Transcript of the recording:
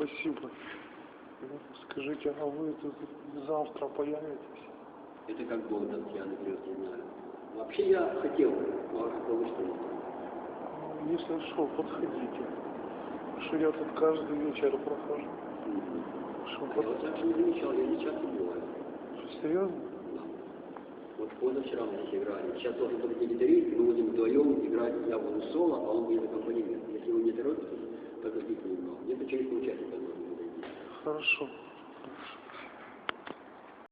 спасибо. Скажите, а вы завтра появитесь? Это как Бог даст, я, например, не знаю. Вообще я хотел, но как бы что нет. Если что, подходите. Потому что я тут каждый вечер прохожу. Я вот раньше не замечал, я не часто бываю. Что, серьезно? Да. Вот позавчера мы здесь играли. Сейчас должен быть гитарист, мы будем вдвоем играть, я буду соло, а он будет аккомпанемент. Если вы не торопитесь, подождите немного. Где-то через полчасика можно будет. Хорошо. Хорошо.